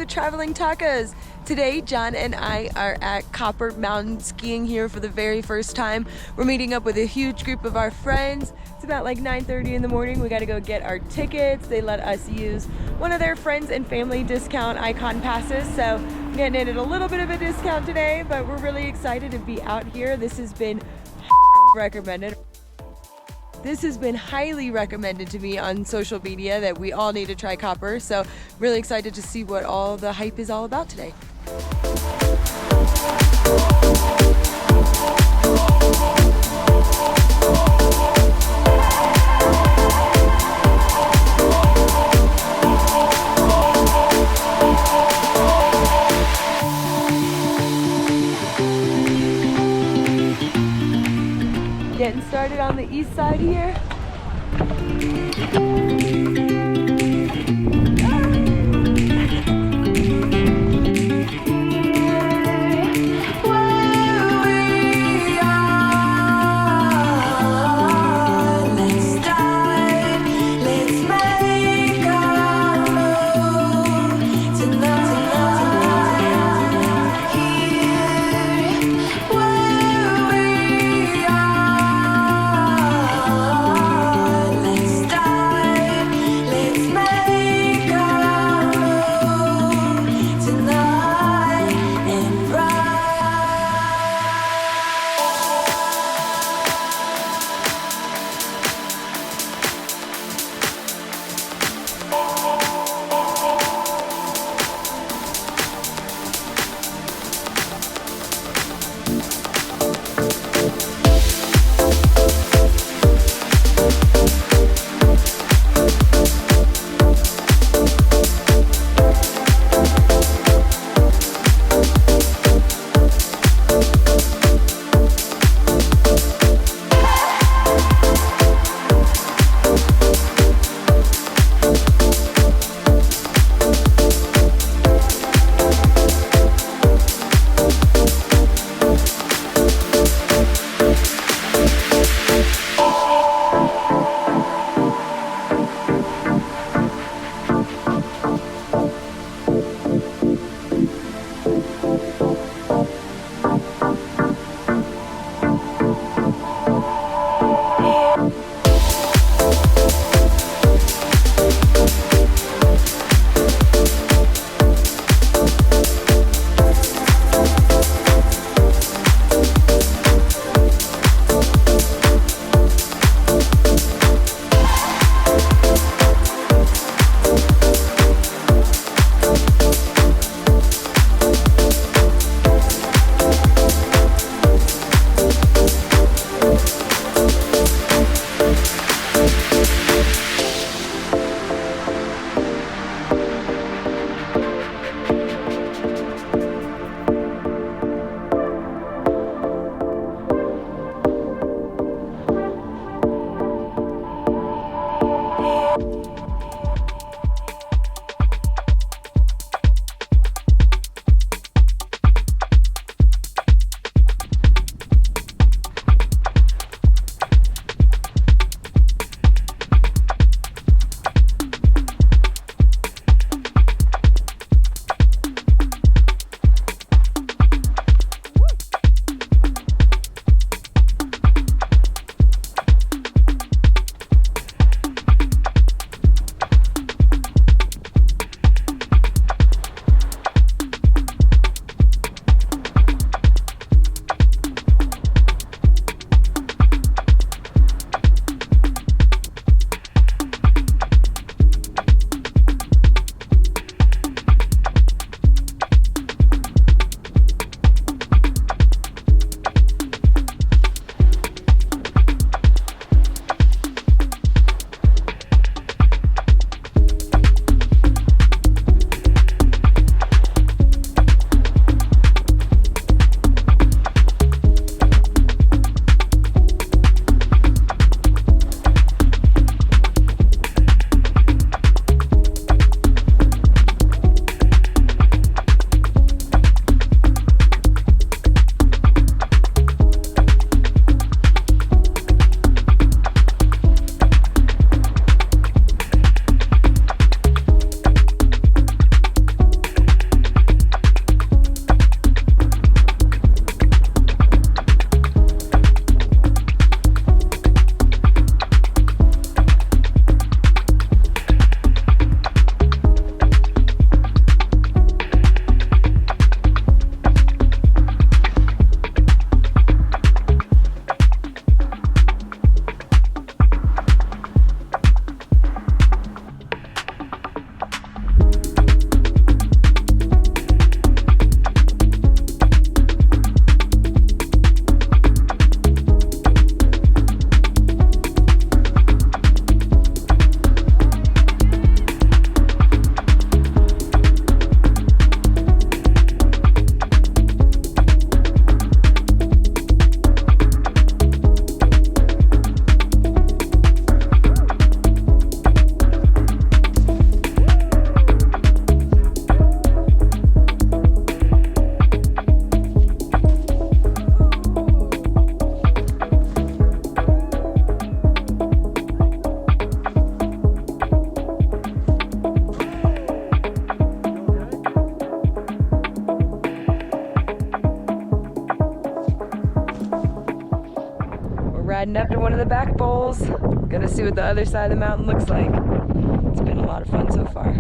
Traveling Tacos. Today, John and I are at Copper Mountain skiing here for the very first time. We're meeting up with a huge group of our friends. It's about like 9:30 in the morning. We got to go get our tickets. They let us use one of their friends and family discount icon passes. So I'm getting it at a little bit of a discount today, but we're really excited to be out here. This has been recommended. This has been highly recommended to me on social media that we all need to try Copper. So really excited to see what all the hype is all about today. Getting started on the east side here. riding up to one of the back bowls. Gonna see what the other side of the mountain looks like. It's been a lot of fun so far.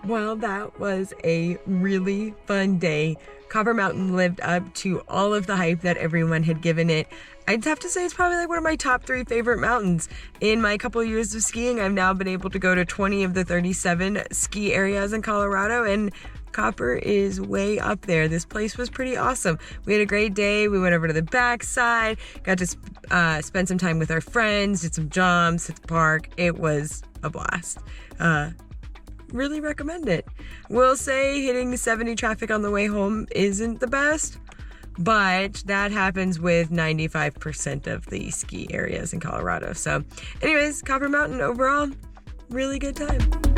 Well, that was a really fun day. Copper Mountain lived up to all of the hype that everyone had given it. I'd have to say it's probably like one of my top 3 favorite mountains. In my couple of years of skiing, I've now been able to go to 20 of the 37 ski areas in Colorado, and Copper is way up there. This place was pretty awesome. We had a great day. We went over to the backside, got to spend some time with our friends, did some jumps at the park. It was a blast. Really recommend it. Will say hitting 70 traffic on the way home isn't the best, but that happens with 95% of the ski areas in Colorado. So anyways, Copper Mountain overall, really good time.